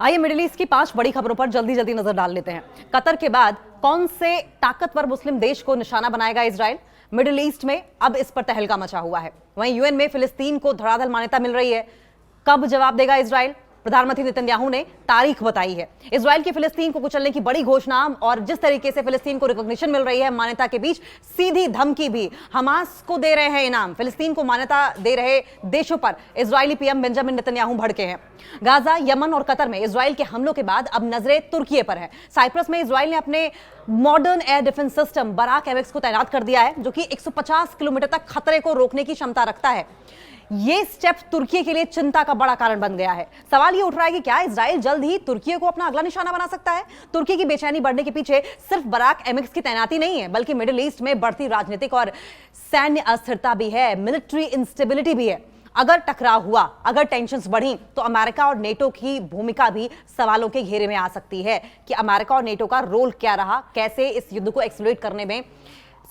आइए middle east की 5 बड़ी खबरों पर जल्दी जल्दी नजर डाल लेते हैं। कतर के बाद कौन से ताकतवर मुस्लिम देश को निशाना बनाएगा इजराइल? मिडिल ईस्ट में अब इस पर तहलका मचा हुआ है। वहीं यूएन में फिलिस्तीन को धड़ाधड़ मान्यता मिल रही है। कब जवाब देगा इजराइल? प्रधानमंत्री नेतन्याहू ने तारीख बताई है। इजराइल की फिलिस्तीन को कुचलने की बड़ी घोषणा और जिस तरीके से फिलिस्तीन को रिकॉग्निशन मिल रही है मान्यता के बीच सीधी धमकी भी हमास को दे रहे हैं इनाम। फिलिस्तीन को मान्यता दे रहे देशों पर इजरायली पीएम बेंजामिन नेतन्याहू भड़के हैं। गाजा, यमन और कतर में इजराइल के हमलों के बाद अब नजरें तुर्की पर है। साइप्रस में इजराइल ने अपने modern air defence system Barak MX को तैनात कर दिया है, जो कि 150 किलोमीटर तक खतरे को रोकने की क्षमता रखता है। ये स्टेप तुर्की के लिए चिंता का बड़ा कारण बन गया है। सवाल ये उठ रहा है कि क्या इजराइल जल्द ही तुर्की को अपना अगला निशाना बना सकता है? तुर्की की बेचैनी बढ़ने के पीछे सिर्फ बराक एमएक्स की तैनाती नहीं है, बल्कि मिडिल ईस्ट में बढ़ती राजनीतिक और सैन्य अस्थिरता भी है, मिलिट्री इंस्टेबिलिटी भी है। अगर टकराव हुआ, अगर टेंशन्स बढ़ी, तो अमेरिका और नेटो की भूमिका भी सवालों के घेरे में आ सकती है कि अमेरिका और नेटो का रोल क्या रहा, कैसे इस युद्ध को एक्सलरेट करने में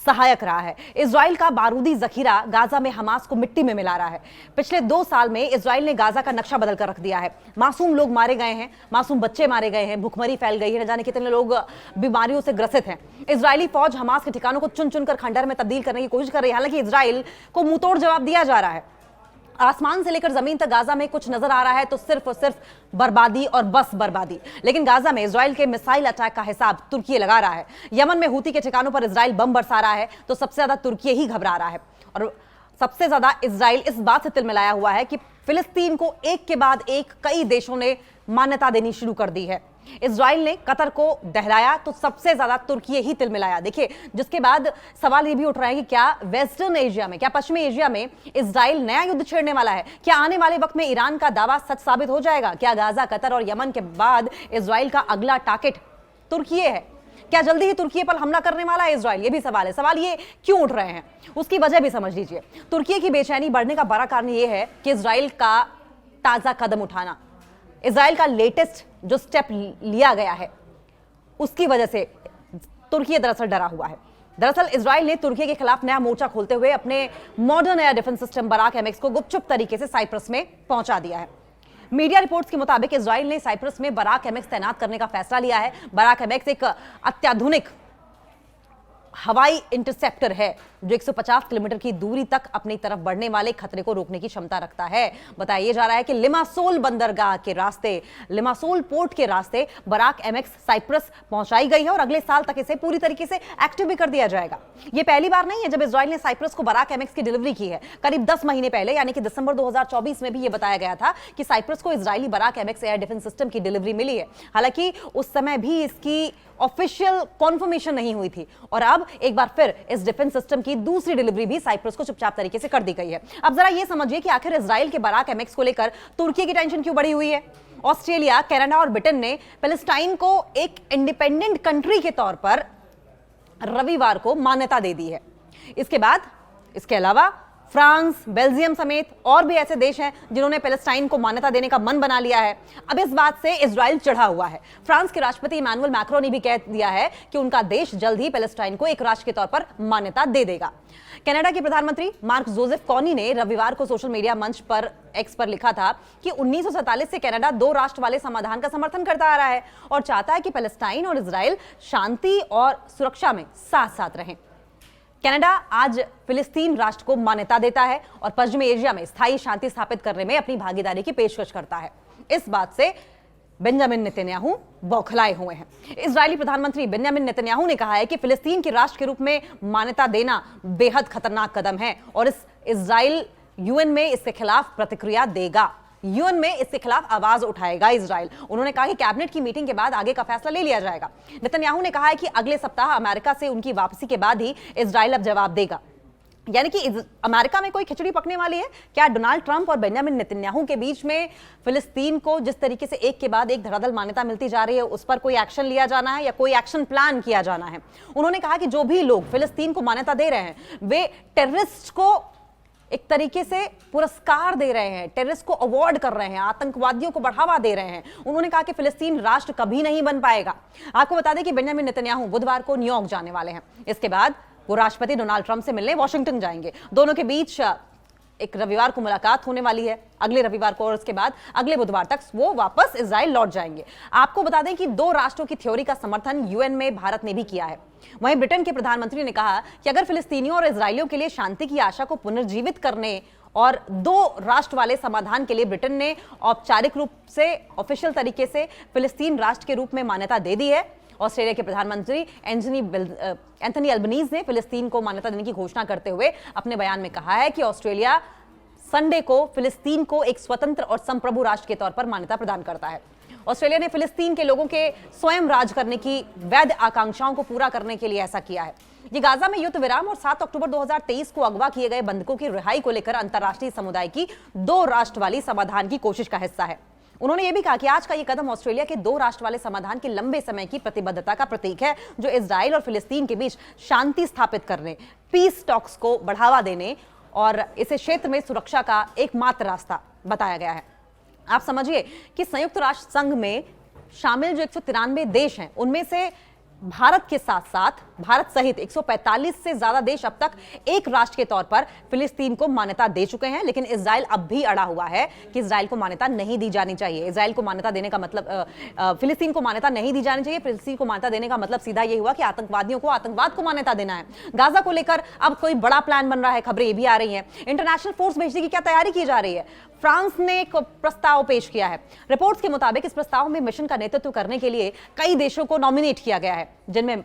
सहायक रहा है। इजराइल का बारूदी जखीरा गाजा में हमास को मिट्टी में मिला रहा है। पिछले 2 साल में इजराइल ने गाजा का नक्शा बदल कर रख दिया है। मासूम लोग मारे गए हैं, मासूम बच्चे मारे गए हैं, भूखमरी फैल गई है, न जाने कितने लोग बीमारियों से ग्रसित हैं। इजरायली फौज हमास के ठिकानों को चुन चुनकर खंडहर में तब्दील करने की कोशिश कर रही है। हालांकि इजराइल को मुंहतोड़ जवाब दिया जा रहा है। आसमान से लेकर जमीन तक गाजा में कुछ नजर आ रहा है तो सिर्फ और सिर्फ बर्बादी और बस बर्बादी। लेकिन गाजा में इजराइल के मिसाइल अटैक का हिसाब तुर्की लगा रहा है। यमन में हूती के ठिकानों पर इजराइल बम बरसा रहा है तो सबसे ज्यादा तुर्की ही घबरा रहा है। और सबसे ज्यादा इजराइल इस बात से तिलमिलाया हुआ है कि फिलिस्तीन को एक के बाद एक कई देशों ने मान्यता देनी शुरू कर दी है। इजराइल ने कतर को दहलाया तो सबसे ज्यादा तुर्की ही तिलमिलाया। देखिए, जिसके बाद सवाल ये भी उठ रहा है कि क्या वेस्टर्न एशिया में, क्या पश्चिमी एशिया में इजराइल नया युद्ध छेड़ने वाला है? क्या आने वाले वक्त में ईरान का दावा सच साबित हो जाएगा? क्या गाजा, कतर और यमन के बाद इजराइल का अगला टारगेट तुर्की है? क्या जल्दी ही तुर्की पर हमला करने वाला है इजराइल? ये भी सवाल है। सवाल ये क्यों उठ रहे हैं, उसकी वजह भी समझ लीजिए। तुर्की की बेचैनी बढ़ने का बड़ा कारण यह है कि इजराइल का ताजा कदम उठाना, इजराइल का लेटेस्ट जो स्टेप लिया गया है, उसकी वजह से तुर्की दरअसल डरा हुआ है। दरअसल इजराइल ने तुर्की के खिलाफ नया मोर्चा खोलते हुए अपने modern air defence system Barak MX को गुपचुप तरीके से साइप्रस में पहुंचा दिया है। मीडिया रिपोर्ट्स के मुताबिक इजराइल ने साइप्रस में बराक एमएक्स तैनात करने का फैसला लिया है। बराक एमएक्स एक अत्याधुनिक हवाई इंटरसेप्टर है जो 150 किलोमीटर की दूरी तक अपनी तरफ बढ़ने वाले खतरे को रोकने की क्षमता रखता है। बताया जा रहा है कि लिमासोल बंदरगाह के रास्ते, लिमासोल पोर्ट के रास्ते बराक एमएक्स साइप्रस पहुंचाई गई है और अगले साल तक इसे पूरी तरीके से एक्टिव भी कर दिया जाएगा। यह पहली बार नहीं है जब इजराइल ने साइप्रस को बराक एमएक्स की डिलीवरी की है। करीब 10 महीने पहले, यानी कि दिसंबर 2024 में भी यह बताया गया था कि साइप्रस को Israeli Barak MX air defence system की डिलीवरी मिली है। हालांकि उस समय भी इसकी ऑफिशियल कॉन्फर्मेशन नहीं हुई थी और अब एक बार फिर इस डिफेंस सिस्टम की दूसरी डिलीवरी भी साइप्रस को चुपचाप तरीके से कर दी गई है। अब जरा यह समझिए कि आखिर इजराइल के बराक एमएक्स को लेकर तुर्की की टेंशन क्यों बढ़ी हुई है। ऑस्ट्रेलिया, कनाडा और ब्रिटेन ने पैलेस्टाइन को एक इंडिपेंडेंट कंट्री के तौर पर रविवार को मान्यता दे दी है। इसके अलावा फ्रांस, बेल्जियम समेत और भी ऐसे देश हैं जिन्होंने पैलेस्टाइन को मान्यता देने का मन बना लिया है। अब इस बात से इजराइल चढ़ा हुआ है। फ्रांस के राष्ट्रपति इमैनुअल मैक्रो ने भी कह दिया है कि उनका देश जल्द ही पैलेस्टाइन को एक राष्ट्र के तौर पर मान्यता दे देगा। कनाडा के प्रधानमंत्री मार्क जोसेफ कॉनी ने रविवार को सोशल मीडिया मंच पर एक्स पर लिखा था कि 1947 से कनाडा 2 राष्ट्र वाले समाधान का समर्थन करता आ रहा है और चाहता है कि पैलेस्टाइन और इजराइल शांति और सुरक्षा में साथ साथ रहें। कनाडा आज फिलिस्तीन राष्ट्र को मान्यता देता है और पश्चिमी एशिया में स्थायी शांति स्थापित करने में अपनी भागीदारी की पेशकश करता है। इस बात से बेंजामिन नेतन्याहू बौखलाए हुए हैं। इजरायली प्रधानमंत्री बेंजामिन नेतन्याहू ने कहा है कि फिलिस्तीन के राष्ट्र के रूप में मान्यता देना बेहद खतरनाक कदम है और इजराइल यूएन में इसके खिलाफ प्रतिक्रिया देगा। यूएन में इसके खिलाफ आवाज उठाएगा इजराइल। उन्होंने कहा कि कैबिनेट की मीटिंग के बाद आगे का फैसला ले लिया जाएगा। नेतन्याहू ने कहा है कि अगले सप्ताह अमेरिका से उनकी वापसी के बाद ही इजराइल अब जवाब देगा। यानी कि अमेरिका में कोई खिचड़ी पकने वाली है क्या? डोनाल्ड ट्रंप और बेंजामिन नेतन्याहू के बीच में फिलिस्तीन को जिस तरीके से एक के बाद एक धरातल मान्यता मिलती जा रही है, उस पर कोई एक्शन लिया जाना है या कोई एक्शन प्लान किया जाना है? उन्होंने कहा कि जो भी लोग फिलिस्तीन को मान्यता दे रहे हैं वे टेररिस्ट को एक तरीके से पुरस्कार दे रहे हैं, टेररिस्ट को अवार्ड कर रहे हैं, आतंकवादियों को बढ़ावा दे रहे हैं। उन्होंने कहा कि फिलिस्तीन राष्ट्र कभी नहीं बन पाएगा। आपको बता दें कि बेंजामिन नेतन्याहू बुधवार को न्यूयॉर्क जाने वाले हैं। इसके बाद वो राष्ट्रपति डोनाल्ड ट्रंप से मिलने वॉशिंगटन जाएंगे। दोनों के बीच एक रविवार को मुलाकात होने वाली है, अगले रविवार को, और उसके बाद अगले बुधवार तक वो वापस इजराइल लौट जाएंगे। आपको बता दें कि 2 राष्ट्रों की थ्योरी का समर्थन यूएन में भारत ने भी किया है। वहीं ब्रिटेन के प्रधानमंत्री ने कहा कि अगर फिलिस्तीनियों और इजरायलियों के लिए शांति की आशा को पुनर्जीवित करने और 2 राष्ट्र वाले समाधान के लिए ब्रिटेन ने औपचारिक रूप से, ऑफिशियल तरीके से फिलिस्तीन राष्ट्र के रूप में मान्यता दे दी है। ऑस्ट्रेलिया के प्रधानमंत्री एंथनी अल्बनीज ने फिलिस्तीन को मान्यता देने की घोषणा करते हुए अपने बयान में कहा है कि ऑस्ट्रेलिया संडे को फिलिस्तीन को एक स्वतंत्र और संप्रभु राष्ट्र के तौर पर मान्यता प्रदान करता है। ऑस्ट्रेलिया ने फिलिस्तीन के लोगों के स्वयं राज करने की वैध आकांक्षाओं को पूरा करने के लिए ऐसा किया है। ये गाजा में युद्ध विराम और 7 अक्टूबर 2023 को अगवा किए गए बंधकों की रिहाई को लेकर अंतर्राष्ट्रीय समुदाय की 2 राष्ट्र वाली समाधान की कोशिश का हिस्सा है। उन्होंने यह भी कहा कि आज का यह कदम ऑस्ट्रेलिया के 2 राष्ट्र वाले समाधान के लंबे समय की प्रतिबद्धता का प्रतीक है, जो इजराइल और फिलिस्तीन के बीच शांति स्थापित करने, पीस टॉक्स को बढ़ावा देने और इसे क्षेत्र में सुरक्षा का एकमात्र रास्ता बताया गया है। आप समझिए कि संयुक्त राष्ट्र संघ में शामिल जो 193 देश हैं, उनमें से भारत के साथ साथ भारत सहित 145 से ज्यादा देश अब तक एक राष्ट्र के तौर पर फिलिस्तीन को मान्यता दे चुके हैं, लेकिन इजराइल अब भी अड़ा हुआ है कि इजराइल को मान्यता नहीं दी जानी चाहिए। इजराइल को मान्यता देने का मतलब फिलिस्तीन को मान्यता नहीं दी जानी चाहिए। फिलिस्तीन को मान्यता देने का मतलब सीधा ये हुआ कि आतंकवादियों को आतंकवाद को मान्यता देना है। गाजा को लेकर अब कोई बड़ा प्लान बन रहा है, खबरें ये भी आ रही हैं। इंटरनेशनल फोर्स भेजने की क्या तैयारी की जा रही है? फ्रांस ने एक प्रस्ताव पेश किया है। रिपोर्ट्स के मुताबिक इस प्रस्ताव में मिशन का नेतृत्व करने के लिए कई देशों को नॉमिनेट किया गया है, जिनमें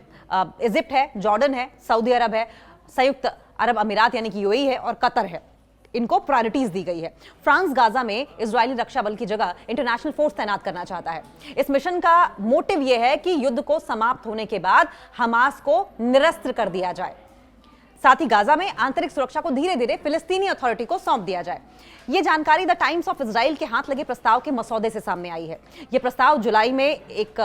इजिप्ट है, जॉर्डन है, सऊदी अरब है, संयुक्त अरब अमीरात यानी कि यूएई है और कतर है। इनको प्रायोरिटीज दी गई है। फ्रांस गाजा में इजरायली रक्षा बल की जगह इंटरनेशनल फोर्स तैनात करना चाहता है। इस मिशन का मोटिव यह है कि युद्ध को समाप्त होने के बाद हमास को निरस्त्र कर दिया जाए, साथ ही गाजा में आंतरिक सुरक्षा को धीरे धीरे फिलिस्तीनी अथॉरिटी को सौंप दिया जाए। यह जानकारी द टाइम्स ऑफ इजराइल के हाथ लगे प्रस्ताव के मसौदे से सामने आई है। यह प्रस्ताव जुलाई में एक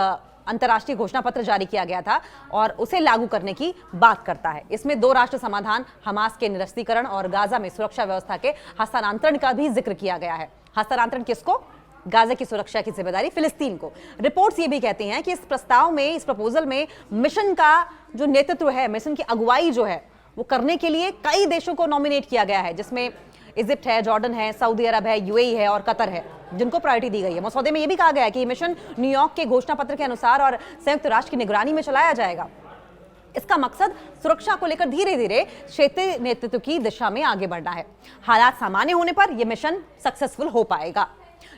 अंतर्राष्ट्रीय घोषणा पत्र जारी किया गया था और उसे लागू करने की बात करता है। इसमें 2 राष्ट्र समाधान, हमास के निरस्तीकरण और गाजा में सुरक्षा व्यवस्था के हस्तांतरण का भी जिक्र किया गया है। हस्तांतरण किसको? गाजा की सुरक्षा की जिम्मेदारी फिलिस्तीन को। रिपोर्ट्स ये भी कहती हैं कि इस प्रस्ताव में, इस प्रपोजल में मिशन का जो नेतृत्व है, मिशन की अगुवाई जो है वो करने के लिए कई देशों को नॉमिनेट किया गया है, जिसमें इजिप्ट है, जॉर्डन है, सऊदी अरब है, यूएई है और कतर है, जिनको प्रायोरिटी दी गई है। मसौदे में यह भी कहा गया है कि मिशन न्यूयॉर्क के घोषणा पत्र के अनुसार और संयुक्त राष्ट्र की निगरानी में चलाया जाएगा। इसका मकसद सुरक्षा को लेकर धीरे धीरे क्षेत्रीय नेतृत्व की दिशा में आगे बढ़ना है। हालात सामान्य होने पर यह मिशन सक्सेसफुल हो पाएगा।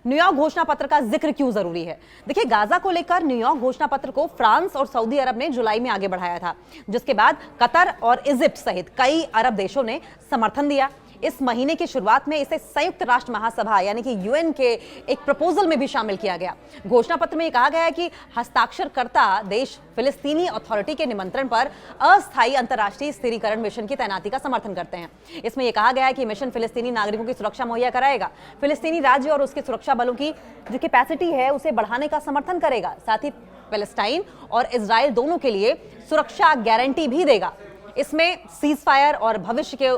न्यूयॉर्क घोषणा पत्र का जिक्र क्यों जरूरी है? देखिए, गाजा को लेकर न्यूयॉर्क घोषणा पत्र को फ्रांस और सऊदी अरब ने जुलाई में आगे बढ़ाया था, जिसके बाद कतर और इजिप्ट सहित कई अरब देशों ने समर्थन दिया। इस महीने की शुरुआत में इसे संयुक्त राष्ट्र महासभा यानी कि यूएन के एक प्रपोजल में भी शामिल किया गया। घोषणा पत्र में कहा गया है कि हस्ताक्षरकर्ता देश फिलिस्तीनी अथॉरिटी के निमंत्रण पर अस्थायी अंतर्राष्ट्रीय स्थिरीकरण मिशन की तैनाती का समर्थन करते हैं। इसमें यह कहा गया है कि मिशन फिलिस्तीनी नागरिकों की सुरक्षा मुहैया कराएगा, फिलिस्तीनी राज्य और उसके सुरक्षा बलों की जो कैपेसिटी है उसे बढ़ाने का समर्थन करेगा, साथ ही पैलेस्टाइन और इजराइल दोनों के लिए सुरक्षा गारंटी भी देगा। इसमें सीज फायर और भविष्य के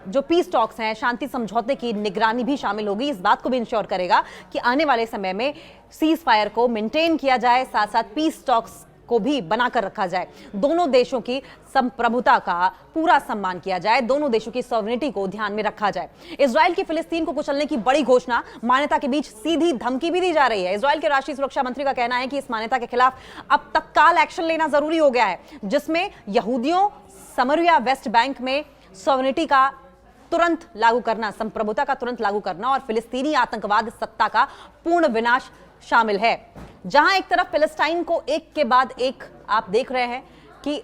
जो पीस टॉक्स हैं, शांति समझौते की निगरानी भी शामिल होगी। इस बात को भी इंश्योर करेगा कि आने वाले समय में सीज फायर को मेंटेन किया जाए, साथ साथ पीस टॉक्स को भी बनाकर रखा जाए, दोनों देशों की संप्रभुता का पूरा सम्मान किया जाए, दोनों देशों की सॉवरेनिटी को ध्यान में रखा जाए। इजराइल की फिलिस्तीन को कुचलने की बड़ी घोषणा, मान्यता के बीच सीधी धमकी भी दी जा रही है। इजराइल के राष्ट्रीय सुरक्षा मंत्री का कहना है कि इस मान्यता के खिलाफ अब तत्काल एक्शन लेना जरूरी हो गया है, जिसमें यहूदियों, समरिया वेस्ट बैंक में सॉवरेनिटी का तुरंत लागू करना, संप्रभुता का तुरंत लागू करना और फिलिस्तीनी आतंकवाद सत्ता का पूर्ण विनाश शामिल है। जहां एक तरफ फिलिस्तीन को एक के बाद एक आप देख रहे हैं कि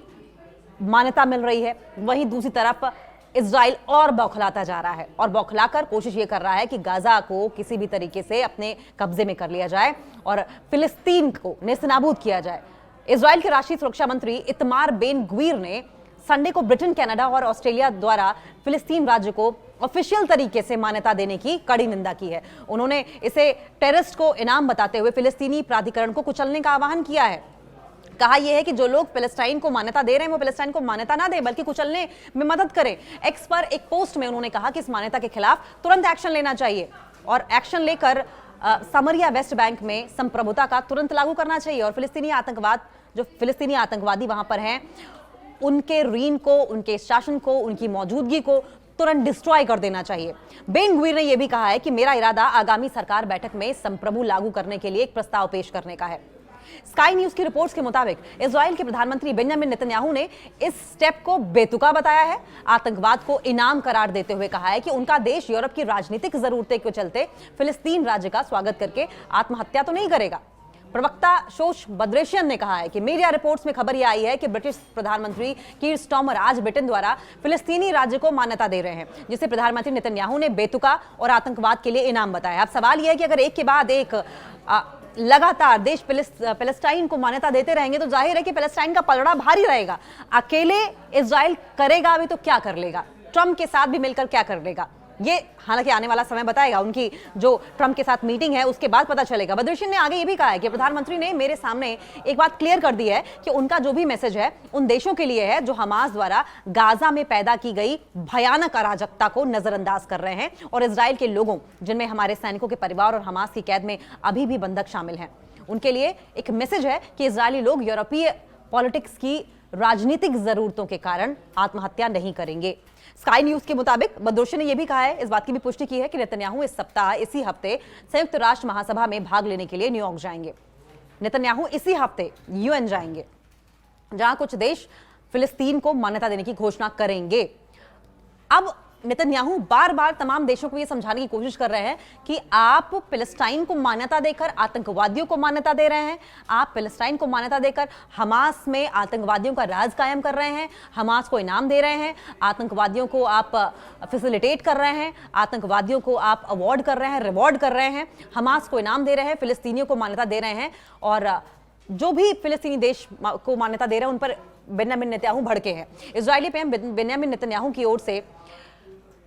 मान्यता मिल रही है, वहीं दूसरी तरफ इजराइल और बौखलाता जा रहा है और बौखलाकर कोशिश ये कर रहा है कि गाजा को किसी भी तरीके से अपने कब्जे में कर लिया जाए और फिलिस्तीन को नेस्तनाबूद किया जाए। इजराइल के राष्ट्रीय सुरक्षा मंत्री इतमार बेन ग्वीर ने संडे को ब्रिटेन, कनाडा और ऑस्ट्रेलिया द्वारा फिलिस्तीन राज्य को ऑफिशियल तरीके से मान्यता देने की कड़ी निंदा की है। उन्होंने इसे टेररिस्ट को इनाम बताते हुए फिलिस्तीनी प्राधिकरण को कुचलने का आह्वान किया है। कहा यह है कि जो लोग फिलिस्तीन को मान्यता दे रहे हैं वो फिलिस्तीन को मान्यता ना दे बल्कि कुचलने में मदद करें। एक्स पर एक पोस्ट में उन्होंने कहा कि इस मान्यता के खिलाफ तुरंत एक्शन लेना चाहिए और एक्शन लेकर समरिया वेस्ट बैंक में संप्रभुता का तुरंत लागू करना चाहिए और फिलिस्तीनी आतंकवादी वहां पर हैं उनके रीन को, उनके शासन को, उनकी मौजूदगी को तुरंत डिस्ट्रॉय कर देना चाहिए। बेन गुविर ने यह भी कहा है कि मेरा इरादा आगामी सरकार बैठक में संप्रभु लागू करने के लिए एक प्रस्ताव पेश करने का है। स्काई न्यूज की रिपोर्ट्स के मुताबिक इजराइल के प्रधानमंत्री बेंजामिन नेतन्याहू ने इस स्टेप को बेतुका बताया है। आतंकवाद को इनाम करार देते हुए कहा है कि उनका देश यूरोप की राजनीतिक जरूरतें के चलते फिलिस्तीन राज्य का स्वागत करके आत्महत्या तो नहीं करेगा। प्रवक्ता शोश बद्रेशियन ने कहा है कि मीडिया रिपोर्ट्स में खबर यह आई है कि ब्रिटिश प्रधानमंत्री कीर स्टार्मर आज ब्रिटेन द्वारा फिलिस्तीनी राज्य को मान्यता दे रहे हैं, जिसे प्रधानमंत्री नेतन्याहू ने बेतुका और आतंकवाद के लिए इनाम बताया। अब सवाल यह है कि अगर एक के बाद एक लगातार देश पैलेस्टाइन को मान्यता देते रहेंगे तो जाहिर है कि पैलेस्टाइन का पलड़ा भारी रहेगा। अकेले इजराइल करेगा अभी तो क्या कर लेगा, ट्रंप के साथ भी मिलकर क्या कर लेगा, ये हालांकि आने वाला समय बताएगा। उनकी जो ट्रंप के साथ मीटिंग है उसके बाद पता चलेगा। बद्रेशियन ने आगे ये भी कहा है कि प्रधानमंत्री ने मेरे सामने एक बात क्लियर कर दी है कि उनका जो भी मैसेज है उन देशों के लिए है जो हमास द्वारा गाजा में पैदा की गई भयानक अराजकता को नजरअंदाज कर रहे हैं और इजराइल के लोगों, जिनमें हमारे सैनिकों के परिवार और हमास की कैद में अभी भी बंधक शामिल हैं, उनके लिए एक मैसेज है कि इजरायली लोग यूरोपीय पॉलिटिक्स की राजनीतिक जरूरतों के कारण आत्महत्या नहीं करेंगे। स्काई न्यूज के मुताबिक बद्रेशियन ने यह भी कहा है, इस बात की भी पुष्टि की है कि नेतन्याहू इस सप्ताह इसी हफ्ते संयुक्त राष्ट्र महासभा में भाग लेने के लिए न्यूयॉर्क जाएंगे। नेतन्याहू इसी हफ्ते यूएन जाएंगे, जहां कुछ देश फिलिस्तीन को मान्यता देने की घोषणा करेंगे। अब नेतन्याहू बार बार तमाम देशों को यह समझाने की कोशिश कर रहे हैं कि आप फिलिस्तीन को मान्यता देकर आतंकवादियों को मान्यता दे रहे हैं, आप फिलिस्तीन को मान्यता देकर हमास में आतंकवादियों का राज कायम कर रहे हैं, हमास को इनाम दे रहे हैं, आतंकवादियों को आप फैसिलिटेट कर रहे हैं, आतंकवादियों को आप अवार्ड कर रहे हैं, रिवॉर्ड कर रहे हैं, हमास को इनाम दे रहे हैं, फिलिस्तीनियों को मान्यता दे रहे हैं, और जो भी फिलिस्तीनी देश को मान्यता दे रहे हैं उन पर बेंजामिन नेतन्याहू भड़के हैं। इजरायली पीएम बेंजामिन नेतन्याहू की ओर से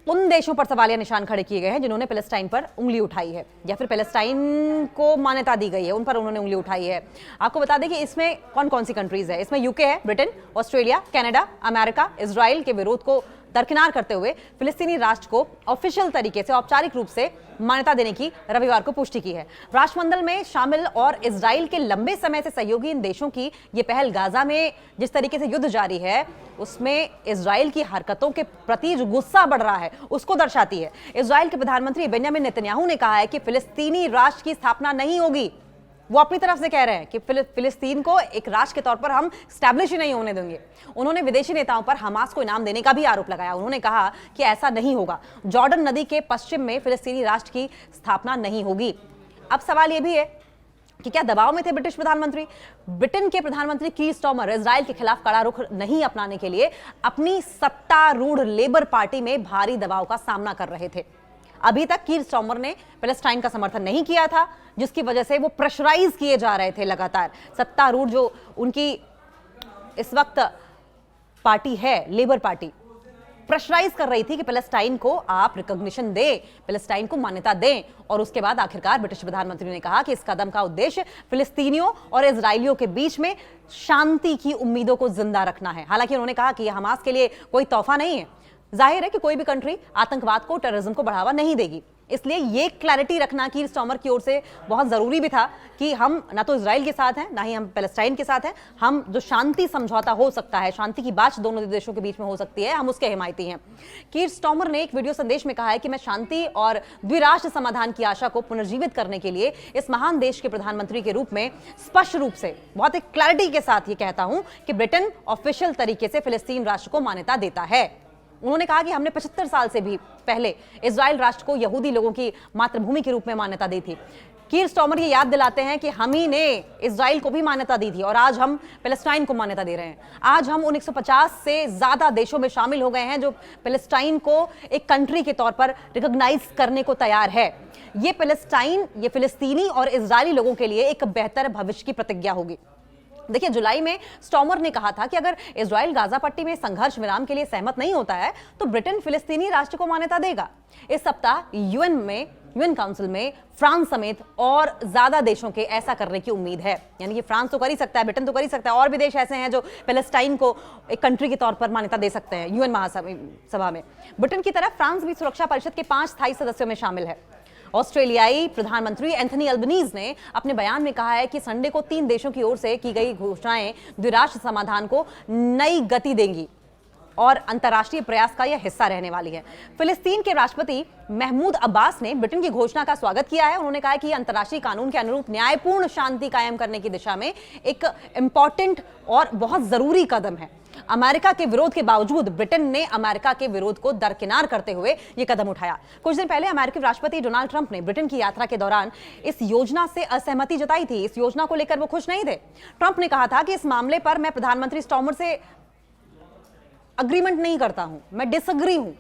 उन देशों पर सवालिया निशान खड़े किए गए हैं जिन्होंने पैलेस्टाइन पर उंगली उठाई है या फिर पैलेस्टाइन को मान्यता दी गई है उन पर उन्होंने उंगली उठाई है। आपको बता दें कि इसमें कौन कौन सी कंट्रीज है। इसमें यूके है, Britain, Australia, Canada, America, Israel के विरोध को दरकिनार करते हुए फिलिस्तीनी राष्ट्र को ऑफिशियल तरीके से, औपचारिक रूप से मान्यता देने की रविवार को पुष्टि की है। राष्ट्रमंडल में शामिल और इजराइल के लंबे समय से सहयोगी इन देशों की ये पहल गाजा में जिस तरीके से युद्ध जारी है उसमें इजराइल की हरकतों के प्रति जो गुस्सा बढ़ रहा है उसको दर्शाती है। इजराइल के प्रधानमंत्री बेंजामिन नेतन्याहू ने कहा है कि फिलिस्तीनी राष्ट्र की स्थापना नहीं होगी। वो अपनी तरफ से कह रहे हैं कि फिलिस्तीन को एक राष्ट्र के तौर पर हम स्टैब्लिश ही नहीं होने देंगे। उन्होंने विदेशी नेताओं पर हमास को इनाम देने का भी आरोप लगाया। उन्होंने कहा कि ऐसा नहीं होगा, जॉर्डन नदी के पश्चिम में फिलिस्तीनी राष्ट्र की स्थापना नहीं होगी। अब सवाल यह भी है कि क्या दबाव में थे ब्रिटिश प्रधानमंत्री? ब्रिटेन के प्रधानमंत्री कीर स्टार्मर इजराइल के खिलाफ कड़ा रुख नहीं अपनाने के लिए अपनी सत्तारूढ़ लेबर पार्टी में भारी दबाव का सामना कर रहे थे। अभी तक कीर स्टार्मर ने पैलेस्टाइन का समर्थन नहीं किया था, जिसकी वजह से वो प्रेशराइज किए जा रहे थे लगातार। सत्तारूढ़ जो उनकी इस वक्त पार्टी है, लेबर पार्टी, प्रेशराइज कर रही थी कि पैलेस्टाइन को आप रिकॉग्निशन दें, पैलेस्टाइन को मान्यता दें। और उसके बाद आखिरकार ब्रिटिश प्रधानमंत्री ने कहा कि इस कदम का उद्देश्य फिलिस्तीनियों और इजरायलियों के बीच में शांति की उम्मीदों को जिंदा रखना है। हालांकि उन्होंने कहा कि यह हमास के लिए कोई तोहफा नहीं है। जाहिर है कि कोई भी कंट्री आतंकवाद को, टेररिज्म को बढ़ावा नहीं देगी, इसलिए ये क्लैरिटी रखना कीर स्टार्मर की ओर से बहुत जरूरी भी था कि हम ना तो इजराइल के साथ हैं, ना ही हम पैलेस्टाइन के साथ हैं। हम जो शांति समझौता हो सकता है, शांति की बात दोनों देशों के बीच में हो सकती है, हम उसके हिमायती हैं। कीर स्टार्मर ने एक वीडियो संदेश में कहा है कि मैं शांति और द्विराष्ट्र समाधान की आशा को पुनर्जीवित करने के लिए इस महान देश के प्रधानमंत्री के रूप में स्पष्ट रूप से, बहुत एक क्लैरिटी के साथ ये कहता हूं कि ब्रिटेन ऑफिशियल तरीके से फिलिस्तीन राष्ट्र को मान्यता देता है। उन्होंने कहा कि हमने 75 साल से भी पहले इजराइल राष्ट्र को यहूदी लोगों की मातृभूमि के रूप में मान्यता दी थी। कीर स्टार्मर ये याद दिलाते हैं कि हम ही ने इजराइल को भी मान्यता दी थी और आज हम पैलेस्टाइन को मान्यता दे रहे हैं। आज हम उन 150 से ज्यादा देशों में शामिल हो गए हैं जो पैलेस्टाइन को एक कंट्री के तौर पर रिकॉग्नाइज करने को तैयार है। ये पैलेस्टाइन, ये फिलिस्तीनी और इजरायली लोगों के लिए एक बेहतर भविष्य की प्रतिज्ञा होगी। देखिए, जुलाई में स्टार्मर ने कहा था कि अगर इजराइल गाजा पट्टी में संघर्ष विराम के लिए सहमत नहीं होता है तो ब्रिटेन फिलिस्तीनी राष्ट्र को मान्यता देगा। इस सप्ताह यूएन काउंसिल में फ्रांस समेत और ज्यादा देशों के ऐसा करने की उम्मीद है। यानी कि फ्रांस तो कर ही सकता है, ब्रिटेन तो कर ही सकता है, और भी देश ऐसे हैं जो पैलेस्टाइन को एक कंट्री के तौर पर मान्यता दे सकते हैं यूएन महासभा में। ब्रिटेन की तरफ फ्रांस भी सुरक्षा परिषद के 5 स्थायी सदस्यों में शामिल है। ऑस्ट्रेलियाई प्रधानमंत्री एंथनी अल्बनीज ने अपने बयान में कहा है कि संडे को 3 देशों की ओर से की गई घोषणाएं द्विराष्ट्र समाधान को नई गति देंगी। और अंतर्राष्ट्रीय प्रयास का यह हिस्सा रहने वाली है। फिलिस्तीन के राष्ट्रपति महमूद अब्बास ने ब्रिटेन की घोषणा का स्वागत किया है। उन्होंने कहा है कि यह अंतर्राष्ट्रीय कानून के अनुरूप न्यायपूर्ण शांति कायम करने की दिशा में एक इंपॉर्टेंट और बहुत जरूरी कदम है। अमेरिका के विरोध के बावजूद ब्रिटेन ने अमेरिका के विरोध को दरकिनार करते हुए यह कदम उठाया। कुछ दिन पहले अमेरिकी राष्ट्रपति डोनाल्ड ट्रंप ने ब्रिटेन की यात्रा के दौरान इस योजना से असहमति जताई थी। इस योजना को लेकर वो खुश नहीं थे। ट्रंप ने कहा था कि इस मामले पर मैं प्रधानमंत्री स्टॉर्मर से अग्रीमेंट नहीं करता हूं, मैं डिसएग्री हूं,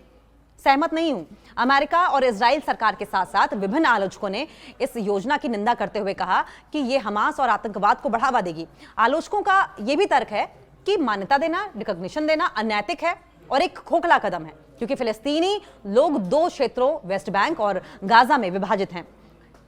सहमत नहीं हूं। अमेरिका और इजराइल सरकार के साथ साथ विभिन्न आलोचकों ने इस योजना की निंदा करते हुए कहा कि यह हमास और आतंकवाद को बढ़ावा देगी। आलोचकों का यह भी तर्क है कि मान्यता देना, रिकॉग्निशन देना अनैतिक है और एक खोखला कदम है, क्योंकि फिलिस्तीनी लोग दो क्षेत्रों वेस्ट बैंक और गाजा में विभाजित हैं,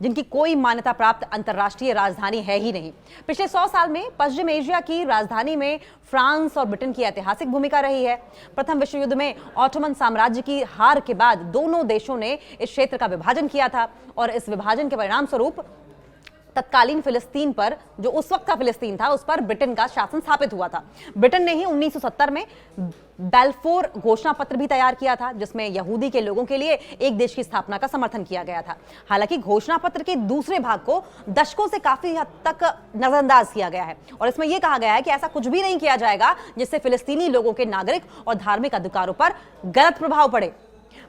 जिनकी कोई मान्यता प्राप्त अंतर्राष्ट्रीय राजधानी है ही नहीं। पिछले 100 साल में पश्चिम एशिया की राजधानी में फ्रांस और ब्रिटेन की ऐतिहासिक भूमिका रही है। प्रथम विश्व युद्ध में ऑटोमन साम्राज्य की हार के बाद दोनों देशों ने इस क्षेत्र का विभाजन किया था और इस विभाजन के परिणाम स्वरूप तत्कालीन फिलिस्तीन पर, जो उस वक्त का फिलिस्तीन था, उस पर ब्रिटेन का शासन स्थापित हुआ था। ब्रिटेन ने ही 1970 में बेल्फोर घोषणा पत्र भी तैयार किया था, जिसमें यहूदी के लोगों के लिए एक देश की स्थापना का समर्थन किया गया था। हालांकि घोषणा पत्र के दूसरे भाग को दशकों से काफी हद तक नजरअंदाज किया गया है और इसमें यह कहा गया है कि ऐसा कुछ भी नहीं किया जाएगा जिससे फिलिस्तीनी लोगों के नागरिक और धार्मिक अधिकारों पर गलत प्रभाव पड़े।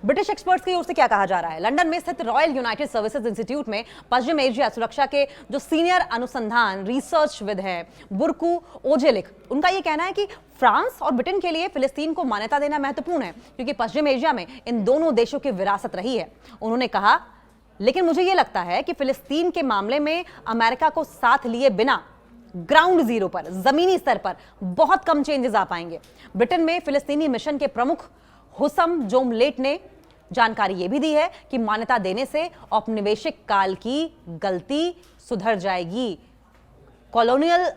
ब्रिटिश एक्सपर्ट्स की ओर से क्या कहा जा रहा है? लंदन में स्थित रॉयल यूनाइटेड सर्विसेज इंस्टीट्यूट में पश्चिम एशिया सुरक्षा के जो सीनियर अनुसंधान रिसर्चविद हैं बुरकू ओजेलिक, उनका यह कहना है कि फ्रांस और ब्रिटेन के लिए फिलिस्तीन को मान्यता देना महत्वपूर्ण है, क्योंकि पश्चिम एशिया में इन दोनों देशों की विरासत रही है। उन्होंने कहा, लेकिन मुझे यह लगता है कि फिलिस्तीन के मामले में अमेरिका को साथ लिए बिना ग्राउंड जीरो पर, जमीनी स्तर पर बहुत कम चेंजेस आ पाएंगे। ब्रिटेन में फिलिस्तीनी मिशन के प्रमुख हुसम जोमलेट ने जानकारी यह भी दी है कि मान्यता देने से औपनिवेशिक काल की गलती सुधर जाएगी। कॉलोनियल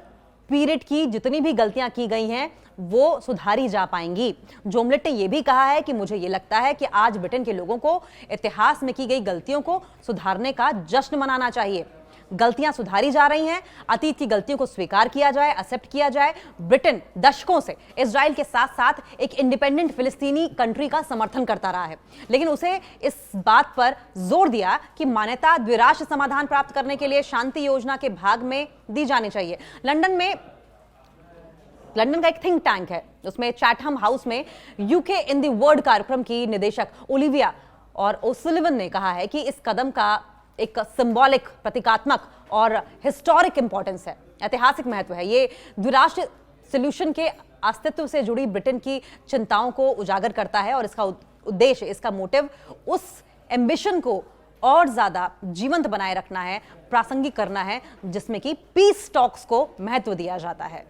पीरियड की जितनी भी गलतियां की गई हैं वो सुधारी जा पाएंगी। जोमलेट ने यह भी कहा है कि मुझे यह लगता है कि आज ब्रिटेन के लोगों को इतिहास में की गई गलतियों को सुधारने का जश्न मनाना चाहिए। गलतियां सुधारी जा रही हैं, अतीत की गलतियों को स्वीकार किया जाए, एक्सेप्ट किया जाए। ब्रिटेन दशकों से इजराइल के साथ साथ एक इंडिपेंडेंट फिलिस्तीनी कंट्री का समर्थन करता रहा है, लेकिन उसे इस बात पर जोर दिया कि मान्यता द्विराष्ट्र समाधान प्राप्त करने के लिए शांति योजना के भाग में दी जानी चाहिए। लंदन का एक थिंक टैंक है, उसमें चैटहम हाउस में यूके इन द वर्ल्ड कार्यक्रम की निदेशक ओलिविया और ओसुलिवन ने कहा है कि इस कदम का एक सिंबॉलिक, प्रतीकात्मक और हिस्टोरिक इंपॉर्टेंस है, ऐतिहासिक महत्व है। ये द्विराष्ट्र सॉल्यूशन के अस्तित्व से जुड़ी ब्रिटेन की चिंताओं को उजागर करता है और इसका उद्देश्य, इसका मोटिव उस एम्बिशन को और ज्यादा जीवंत बनाए रखना है, प्रासंगिक करना है, जिसमें कि पीस टॉक्स को महत्व दिया जाता है।